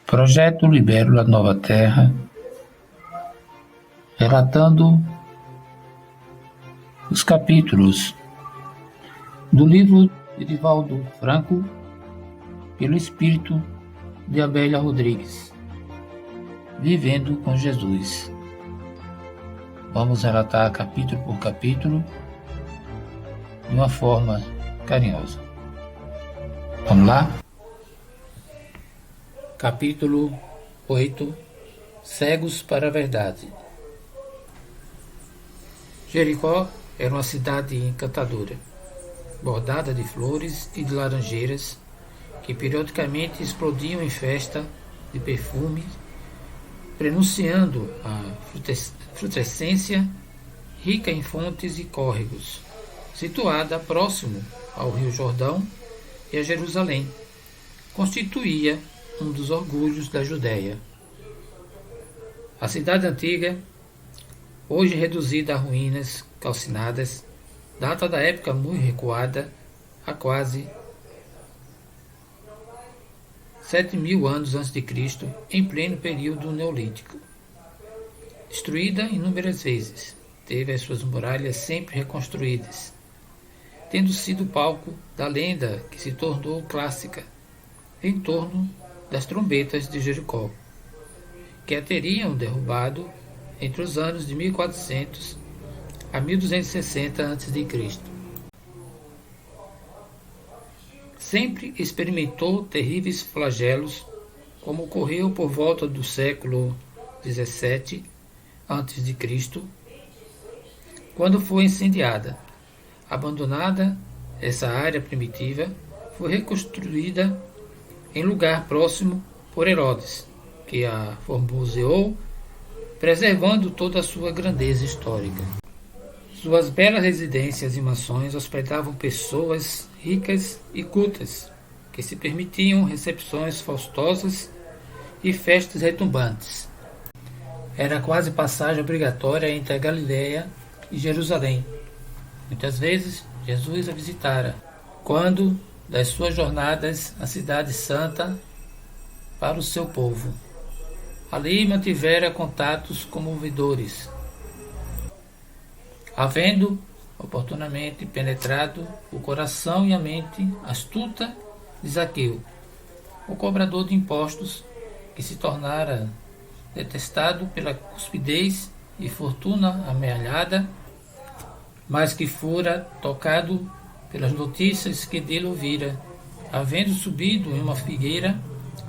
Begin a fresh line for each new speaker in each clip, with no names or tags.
Projeto Libélula Nova Terra, relatando os capítulos do livro de Divaldo Franco, pelo espírito de Abélia Rodrigues, Vivendo com Jesus. Vamos relatar capítulo por capítulo de uma forma carinhosa. Vamos lá? Capítulo 8. Cegos para a Verdade. Jericó era uma cidade encantadora, bordada de flores e de laranjeiras, que periodicamente explodiam em festa de perfume, prenunciando a frutescência rica em fontes e córregos, situada próximo ao Rio Jordão e a Jerusalém, constituía um dos orgulhos da Judéia. A cidade antiga, hoje reduzida a ruínas calcinadas, data da época muito recuada, há quase 7.000 anos antes de Cristo, em pleno período neolítico. Destruída inúmeras vezes, teve as suas muralhas sempre reconstruídas, tendo sido palco da lenda que se tornou clássica em torno das trombetas de Jericó, que a teriam derrubado entre os anos de 1400 a 1260 a.C. Sempre experimentou terríveis flagelos, como ocorreu por volta do século XVII a.C., quando foi incendiada. Abandonada, essa área primitiva foi reconstruída em lugar próximo por Herodes, que a formoseou, preservando toda a sua grandeza histórica. Suas belas residências e mansões hospedavam pessoas ricas e cultas, que se permitiam recepções faustosas e festas retumbantes. Era quase passagem obrigatória entre a Galileia e Jerusalém. Muitas vezes Jesus a visitara, quando das suas jornadas à Cidade Santa para o seu povo. Ali mantivera contatos comovedores, havendo oportunamente penetrado o coração e a mente astuta de Zaqueu, o cobrador de impostos, que se tornara detestado pela cuspidez e fortuna amealhada, mas que fora tocado pelas notícias que dele ouvira, havendo subido em uma figueira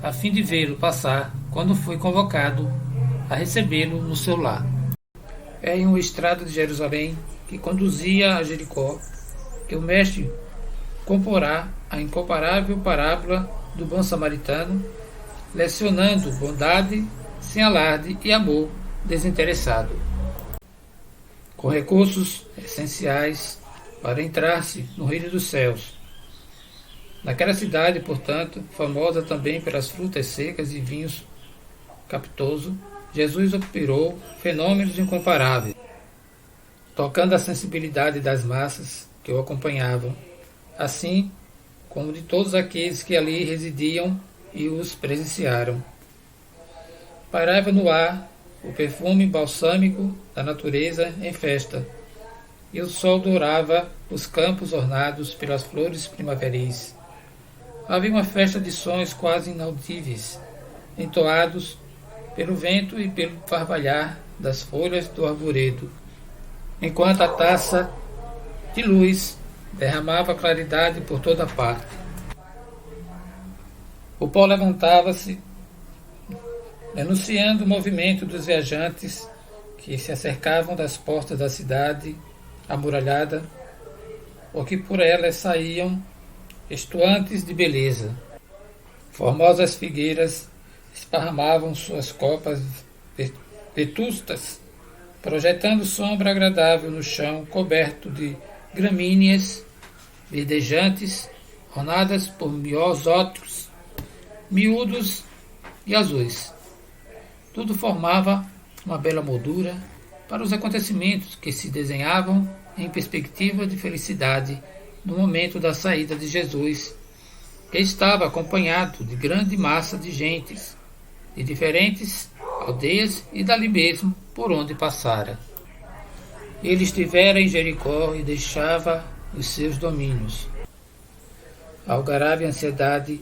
a fim de vê-lo passar, quando foi convocado a recebê-lo no seu lar. É em uma estrada de Jerusalém que conduzia a Jericó que o mestre comporá a incomparável parábola do bom samaritano, lecionando bondade sem alarde e amor desinteressado, com recursos essenciais para entrar-se no reino dos céus. Naquela cidade, portanto, famosa também pelas frutas secas e vinhos capitoso, Jesus operou fenômenos incomparáveis, tocando a sensibilidade das massas que o acompanhavam, assim como de todos aqueles que ali residiam e os presenciaram. Pairava no ar o perfume balsâmico da natureza em festa, e o sol dourava os campos ornados pelas flores primaveris. Havia uma festa de sons quase inaudíveis, entoados pelo vento e pelo farvalhar das folhas do arvoredo, enquanto a taça de luz derramava claridade por toda parte. O pó levantava-se, denunciando o movimento dos viajantes que se acercavam das portas da cidade amuralhada, ou que por elas saíam estuantes de beleza. Formosas figueiras esparramavam suas copas vetustas, projetando sombra agradável no chão coberto de gramíneas verdejantes, ornadas por miosóticos, miúdos e azuis. Tudo formava uma bela moldura para os acontecimentos que se desenhavam em perspectiva de felicidade no momento da saída de Jesus, que estava acompanhado de grande massa de gentes, de diferentes aldeias e dali mesmo por onde passara. Ele estivera em Jericó e deixava os seus domínios. A algarava e a ansiedade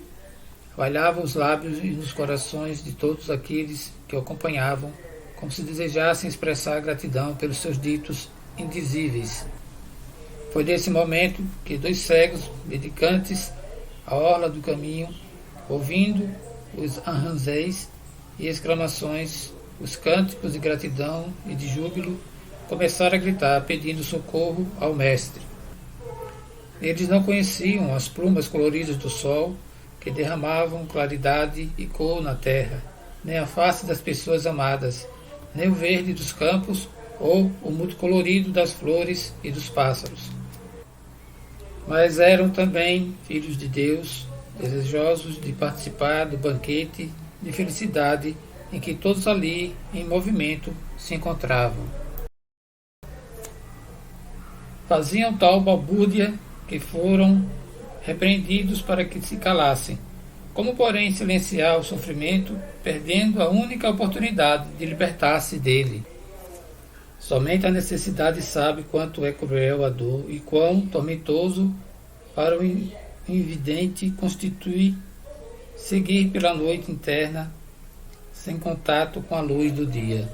valhava os lábios e nos corações de todos aqueles que o acompanhavam, como se desejassem expressar gratidão pelos seus ditos indizíveis. Foi nesse momento que 2 cegos, mendicantes, à orla do caminho, ouvindo os arranzéis e exclamações, os cânticos de gratidão e de júbilo, começaram a gritar, pedindo socorro ao mestre. Eles não conheciam as plumas coloridas do sol, que derramavam claridade e cor na terra, nem a face das pessoas amadas, nem o verde dos campos ou o multicolorido das flores e dos pássaros. Mas eram também filhos de Deus, desejosos de participar do banquete de felicidade em que todos ali, em movimento, se encontravam. Faziam tal balbúrdia que foram repreendidos para que se calassem. Como, porém, silenciar o sofrimento, perdendo a única oportunidade de libertar-se dele? Somente a necessidade sabe quanto é cruel a dor e quão tormentoso para o invidente constitui seguir pela noite interna sem contato com a luz do dia.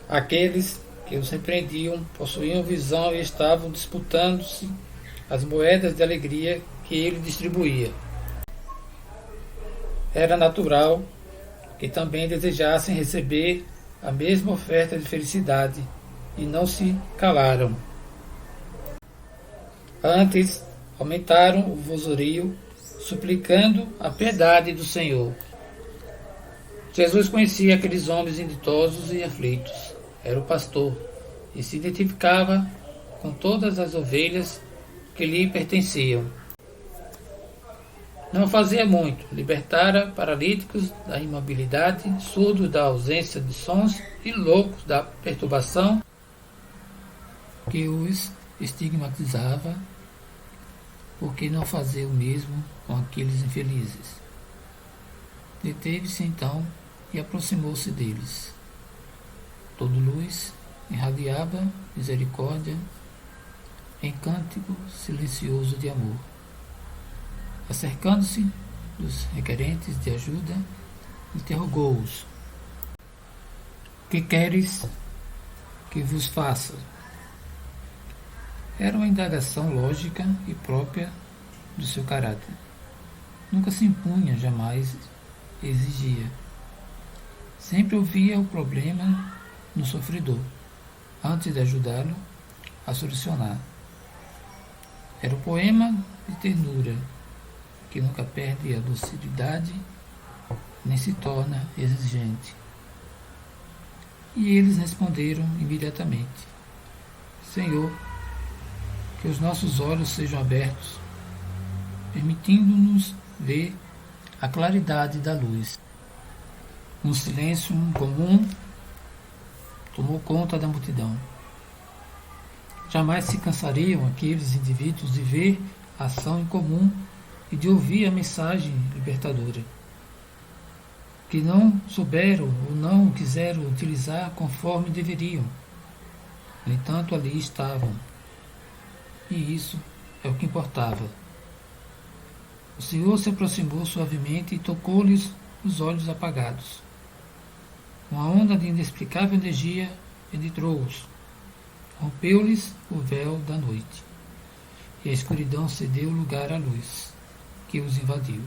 Aqueles que os repreendiam possuíam visão e estavam disputando-se as moedas de alegria que ele distribuía. Era natural que também desejassem receber a mesma oferta de felicidade e não se calaram. Antes, aumentaram o vozerio, suplicando a piedade do Senhor. Jesus conhecia aqueles homens inditosos e aflitos. Era o pastor e se identificava com todas as ovelhas que lhe pertenciam. Não fazia muito, libertara paralíticos da imobilidade, surdos da ausência de sons e loucos da perturbação que os estigmatizava, por que não fazer o mesmo com aqueles infelizes? Deteve-se então e aproximou-se deles. Todo luz irradiava misericórdia em cântico silencioso de amor. Acercando-se dos requerentes de ajuda, interrogou-os: que queres que vos faça? Era uma indagação lógica e própria do seu caráter. Nunca se impunha, jamais exigia. Sempre ouvia o problema no sofredor, antes de ajudá-lo a solucionar. Era o poema de ternura, que nunca perde a docilidade, nem se torna exigente. E eles responderam imediatamente: Senhor, que os nossos olhos sejam abertos, permitindo-nos ver a claridade da luz. Um silêncio comum tomou conta da multidão. Jamais se cansariam aqueles indivíduos de ver a ação em comum e de ouvir a mensagem libertadora, que não souberam ou não quiseram utilizar conforme deveriam. No entanto, ali estavam. E isso é o que importava. O Senhor se aproximou suavemente e tocou-lhes os olhos apagados. Uma onda de inexplicável energia penetrou-os, rompeu-lhes o véu da noite, e a escuridão cedeu lugar à luz, que os invadiu,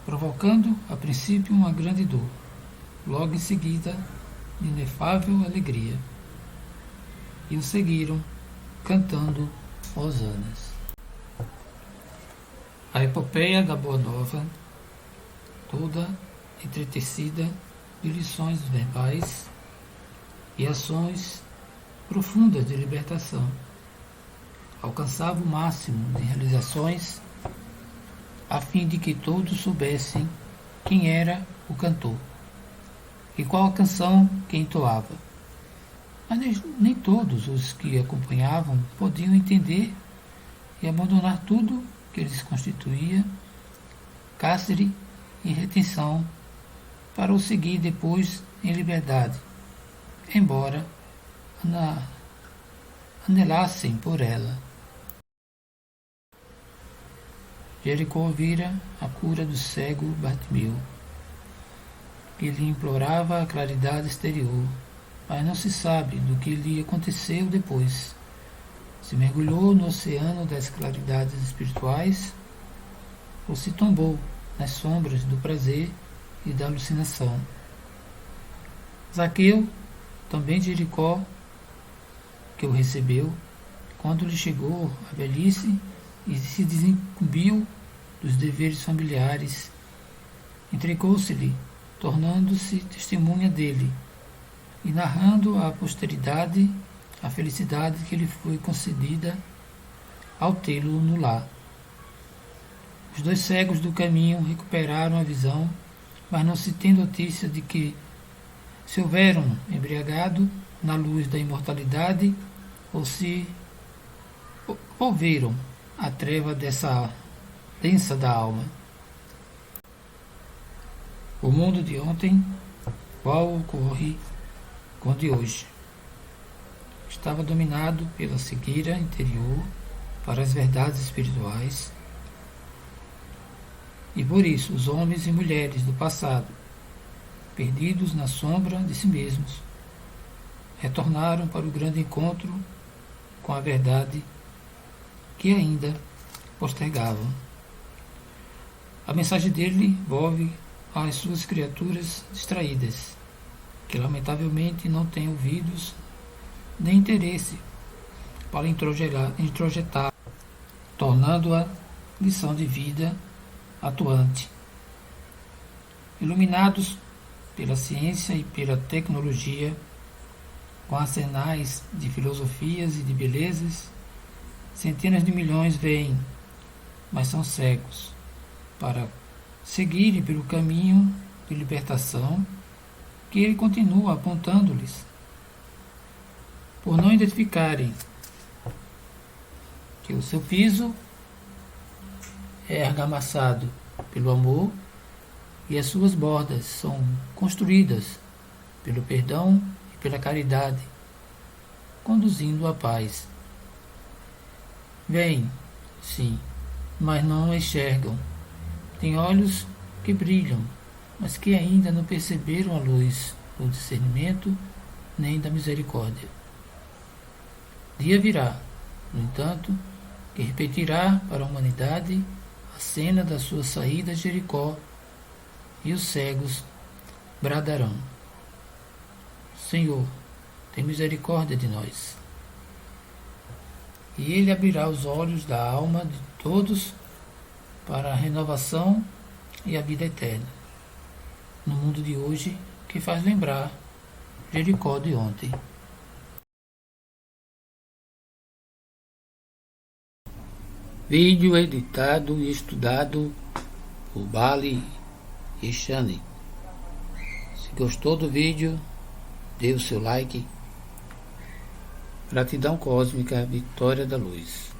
provocando a princípio uma grande dor, logo em seguida de inefável alegria, e o seguiram cantando hosanas. A epopeia da Boa Nova, toda entretecida de lições verbais e ações profundas de libertação, alcançava o máximo de realizações a fim de que todos soubessem quem era o cantor e qual a canção que entoava. Mas nem todos os que acompanhavam podiam entender e abandonar tudo que lhes constituía cárcere em retenção para o seguir depois em liberdade, embora anelassem por ela. Jericó vira a cura do cego Bartimeu, que lhe implorava a claridade exterior, mas não se sabe do que lhe aconteceu depois. Se mergulhou no oceano das claridades espirituais ou se tombou nas sombras do prazer e da alucinação. Zaqueu, também de Jericó, que o recebeu, quando lhe chegou a velhice e se desincumbiu dos deveres familiares, entregou-se-lhe, tornando-se testemunha dele e narrando à posteridade a felicidade que lhe foi concedida ao tê-lo no lar. Os dois cegos do caminho recuperaram a visão, mas não se tem notícia de que se houveram embriagado na luz da imortalidade ou se ouviram a treva dessa densa da alma. O mundo de ontem, qual ocorre com o de hoje, estava dominado pela cegueira interior para as verdades espirituais, e por isso os homens e mulheres do passado, perdidos na sombra de si mesmos, retornaram para o grande encontro com a verdade que ainda postergavam. A mensagem dele envolve as suas criaturas distraídas, que lamentavelmente não têm ouvidos nem interesse para introjetar, tornando-a lição de vida atuante. Iluminados pela ciência e pela tecnologia, com arsenais de filosofias e de belezas, centenas de milhões veem, mas são cegos, para seguirem pelo caminho de libertação que ele continua apontando-lhes, por não identificarem que o seu piso é argamassado pelo amor e as suas bordas são construídas pelo perdão e pela caridade, conduzindo à paz. Veem, sim, mas não enxergam. Têm olhos que brilham, mas que ainda não perceberam a luz do discernimento nem da misericórdia. Dia virá, no entanto, que repetirá para a humanidade a cena da sua saída de Jericó, e os cegos bradarão: Senhor, tem misericórdia de nós. E ele abrirá os olhos da alma de todos para a renovação e a vida eterna, no mundo de hoje que faz lembrar Jericó de ontem. Vídeo editado e estudado por Bali e Shani. Se gostou do vídeo, dê o seu like. Gratidão cósmica, Vitória da Luz.